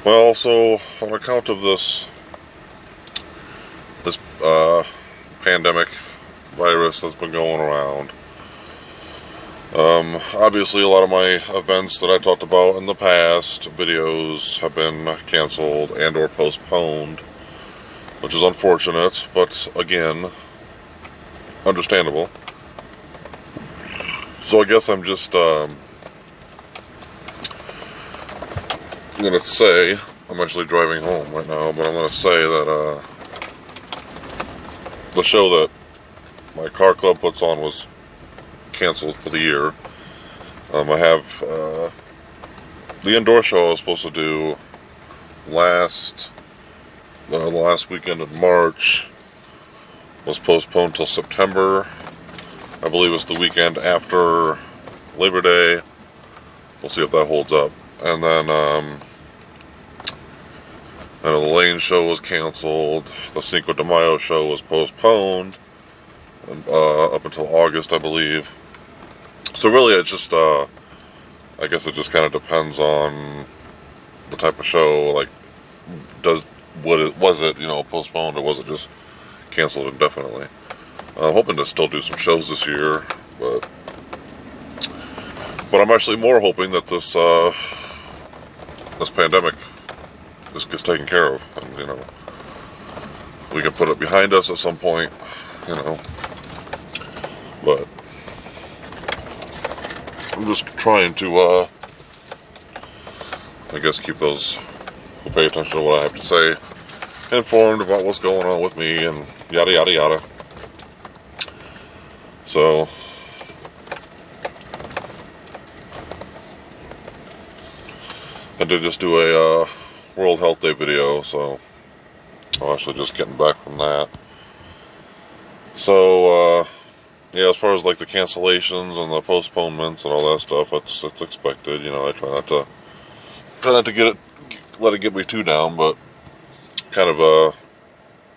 Well, so on account of this pandemic virus that's been going around, obviously a lot of my events that I talked about in the past videos have been canceled and or postponed, which is unfortunate, but again, understandable. So I guess I'm just gonna say, I'm actually driving home right now, but I'm gonna say that the show that my car club puts on was canceled for the year. I have the indoor show I was supposed to do the last weekend of March was postponed till September. I believe it's the weekend after Labor Day. We'll see if that holds up. And then the Lane show was canceled. The Cinco de Mayo show was postponed up until August, I believe. So really, it's just I guess it just kind of depends on the type of show. Like, was it postponed, or was it just canceled indefinitely? I'm hoping to still do some shows this year, but I'm actually more hoping that this pandemic just gets taken care of, and we can put it behind us at some point, But I'm just trying to, I guess, keep those who pay attention to what I have to say informed about what's going on with me and yada yada yada. So I did just do a World Health Day video, so I'm actually just getting back from that. So yeah, as far as like the cancellations and the postponements and all that stuff, it's expected. I try not to let it get me too down, but kind of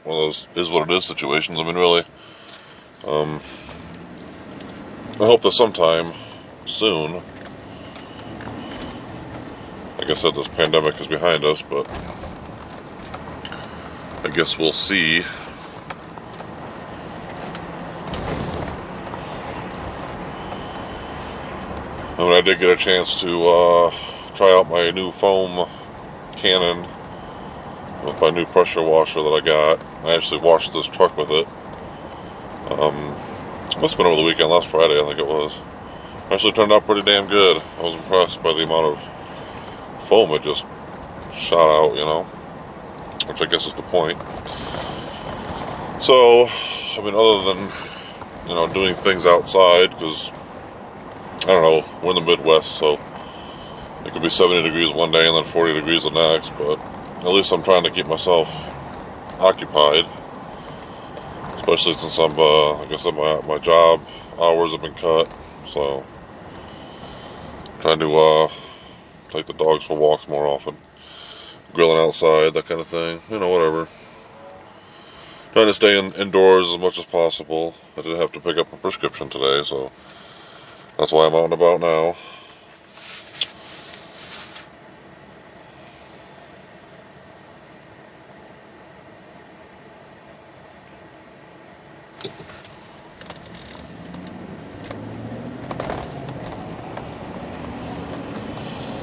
one of those is what it is situations. I mean, really, I hope that sometime soon, like I said, this pandemic is behind us, but I guess we'll see. And I did get a chance to try out my new foam cannon with my new pressure washer that I got. I actually washed this truck with it. Must have been over the weekend, last Friday I think it was. Actually turned out pretty damn good. I was impressed by the amount of foam it just shot out, which I guess is the point. So, I mean, other than, doing things outside, because, I don't know, we're in the Midwest, so it could be 70 degrees one day and then 40 degrees the next, but at least I'm trying to keep myself occupied, especially since I'm, like I said, my job hours have been cut, so trying to take the dogs for walks more often, grilling outside, that kind of thing, whatever. Trying to stay indoors as much as possible. I did have to pick up a prescription today, so that's why I'm out and about now.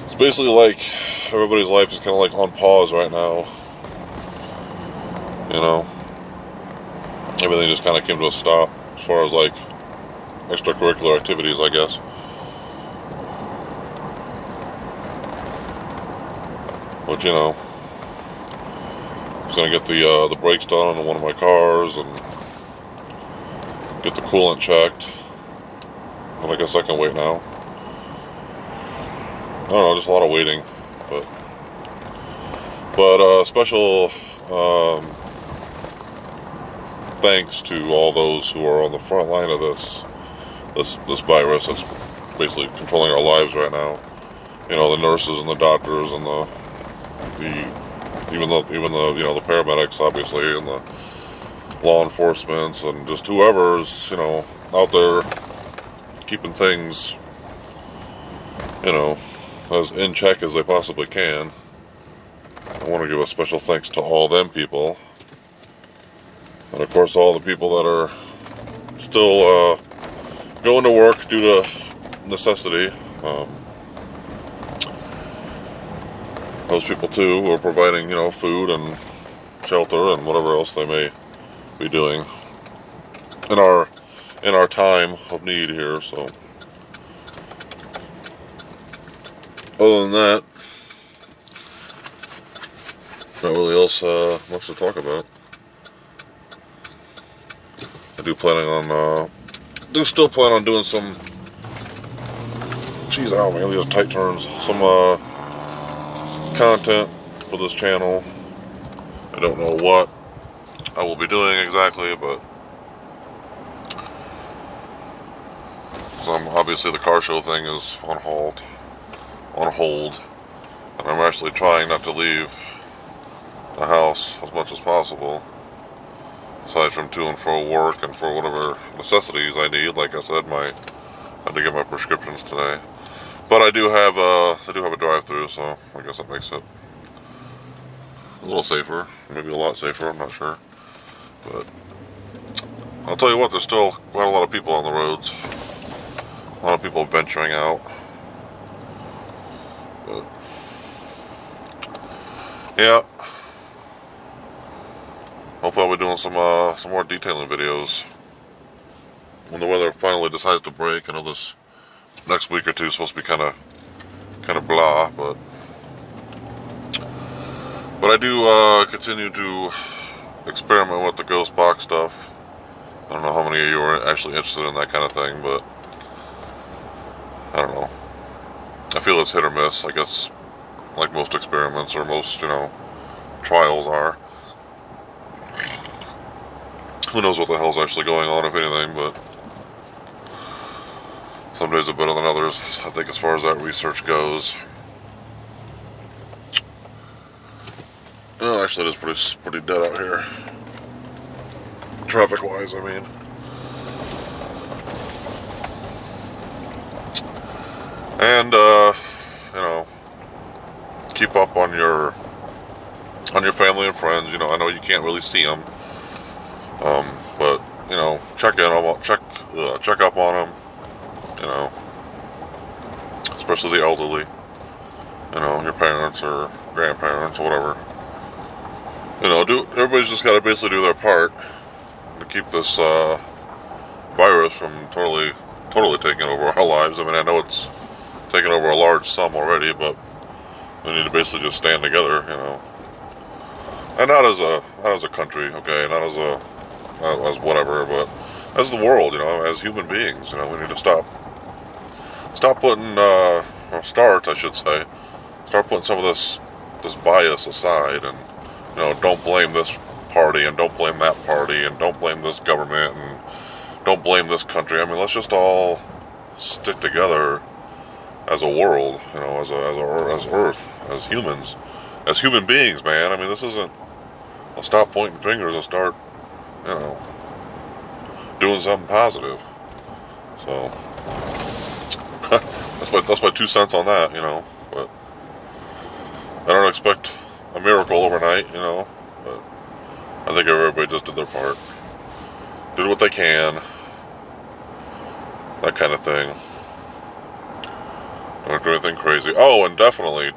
It's basically like everybody's life is kind of like on pause right now. Everything just kind of came to a stop as far as like extracurricular activities, I guess. But I was gonna get the brakes done on one of my cars and get the coolant checked. But I guess I can wait now. I don't know, just a lot of waiting. But special thanks to all those who are on the front line of this virus that's basically controlling our lives right now. The nurses and the doctors and even the paramedics, obviously, and the law enforcement and just whoever's out there keeping things as in check as they possibly can. I want to give a special thanks to all them people. And of course all the people that are still going to work due to necessity. Those people too who are providing, food and shelter and whatever else they may be doing in our time of need here. So other than that, not really else much to talk about. I do still plan on doing some. Geez, oh man, these are tight turns. Some content for this channel. I don't know what I will be doing exactly, but obviously the car show thing is on hold, and I'm actually trying not to leave the house as much as possible, aside from to and fro work and for whatever necessities I need. Like I said, I had to get my prescriptions today, but I do have a drive-through, so I guess that makes it a little safer, maybe a lot safer. I'm not sure, but I'll tell you what, there's still quite a lot of people on the roads, a lot of people venturing out. But yeah. Hopefully I'll be doing some more detailing videos when the weather finally decides to break. I know this next week or two is supposed to be kind of blah, but I do continue to experiment with the ghost box stuff. I don't know how many of you are actually interested in that kind of thing, but I don't know. I feel it's hit or miss, I guess, like most experiments or most, trials are. Who knows what the hell's actually going on, if anything, but some days are better than others, I think, as far as that research goes. Oh, actually, it is pretty dead out here. Traffic-wise, I mean. And, keep up on your family and friends. I know you can't really see them. But, check up on them, especially the elderly, your parents or grandparents or whatever. Everybody's just got to basically do their part to keep this virus from totally taking over our lives. I mean, I know it's taken over a large sum already, but we need to basically just stand together, and not as a country, okay, not as whatever, but as the world, as human beings, we need to start putting some of this bias aside, and don't blame this party and don't blame that party and don't blame this government and don't blame this country. I mean, let's just all stick together as a world, as Earth, as humans, as human beings, man. I mean, this isn't. Let's stop pointing fingers and start, doing something positive. So that's my 2 cents on that, But I don't expect a miracle overnight, But I think everybody just did their part, did what they can, that kind of thing. Don't do anything crazy. Oh, and definitely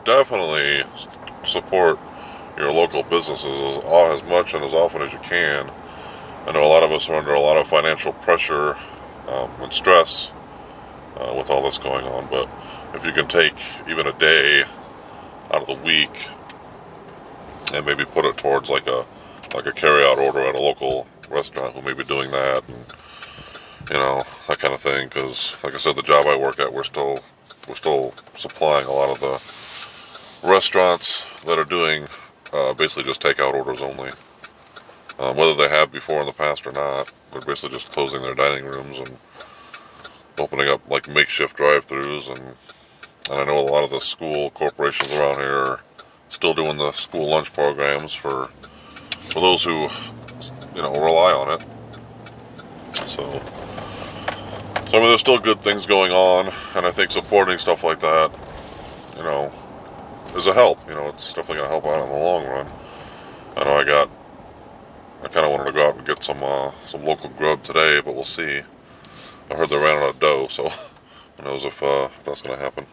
support your local businesses as much and as often as you can. I know a lot of us are under a lot of financial pressure and stress with all this going on, but if you can take even a day out of the week and maybe put it towards like a carry-out order at a local restaurant who may be doing that, and that kind of thing, because like I said, the job I work at, we're still supplying a lot of the restaurants that are doing basically just takeout orders only. Whether they have before in the past or not, they're basically just closing their dining rooms and opening up like makeshift drive-thrus, and I know a lot of the school corporations around here are still doing the school lunch programs for those who rely on it. So I mean, there's still good things going on, and I think supporting stuff like that, is a help. You know, it's definitely going to help out in the long run. I know I kind of wanted to go out and get some local grub today, but we'll see. I heard they ran out of dough, so who knows if that's going to happen.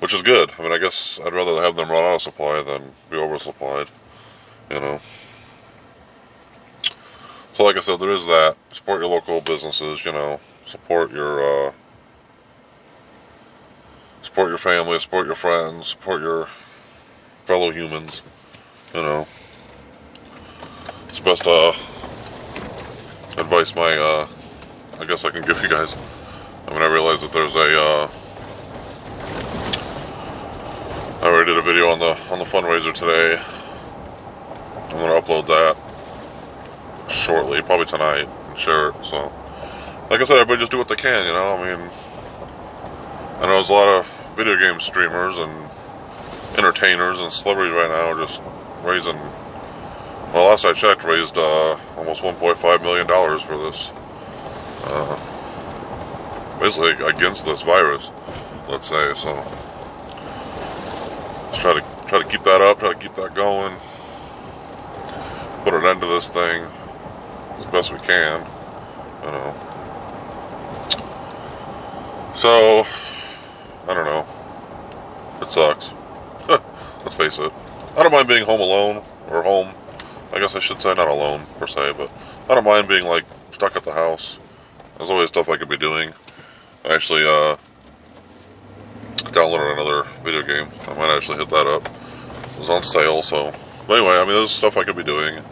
Which is good. I mean, I guess I'd rather have them run out of supply than be oversupplied, you know. So like I said, there is that. Support your local businesses, you know. Support your family, support your friends, support your fellow humans, you know. It's the best advice I guess I can give you guys. I mean, I realize that there's I already did a video on the fundraiser today. I'm gonna upload that shortly, probably tonight, and share it. So, like I said, everybody just do what they can, you know. I mean, I know there's a lot of video game streamers and entertainers and celebrities right now just raising. Well, last I checked, raised almost $1.5 million for this. Basically against this virus, let's say. So let's try to keep that up, try to keep that going, put an end to this thing as best we can, you know. So I don't know. It sucks. Let's face it. I don't mind being home alone, or home. I guess I should say not alone per se, but I don't mind being like stuck at the house. There's always stuff I could be doing. I actually downloaded another video game. I might actually hit that up. It was on sale, so anyway, I mean, there's stuff I could be doing,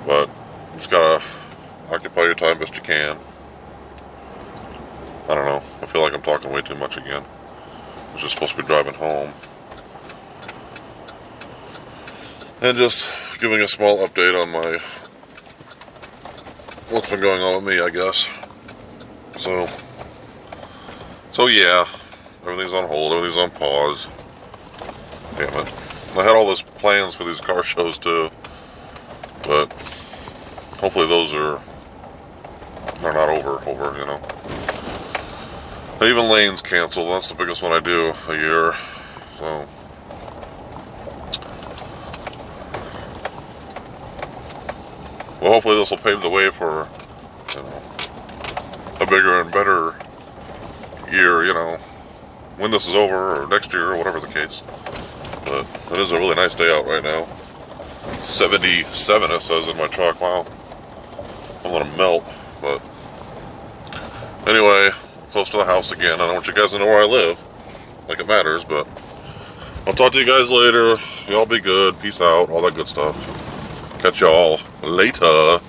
but you just gotta occupy your time best you can. I don't know. I feel like I'm talking way too much again. I was just supposed to be driving home. And just giving a small update on what's been going on with me, I guess. So yeah, everything's on hold, everything's on pause. Damn it. I had all those plans for these car shows too, but hopefully they're not over, you know. And even Lane's canceled. That's the biggest one I do a year, so. Well, hopefully this will pave the way for, you know, a bigger and better year, you know, when this is over, or next year, or whatever the case. But it is a really nice day out right now. 77, it says in my truck. Wow. I'm gonna melt, but anyway, close to the house again. I don't want you guys to know where I live, like it matters, but I'll talk to you guys later. Y'all be good. Peace out. All that good stuff. Catch y'all later.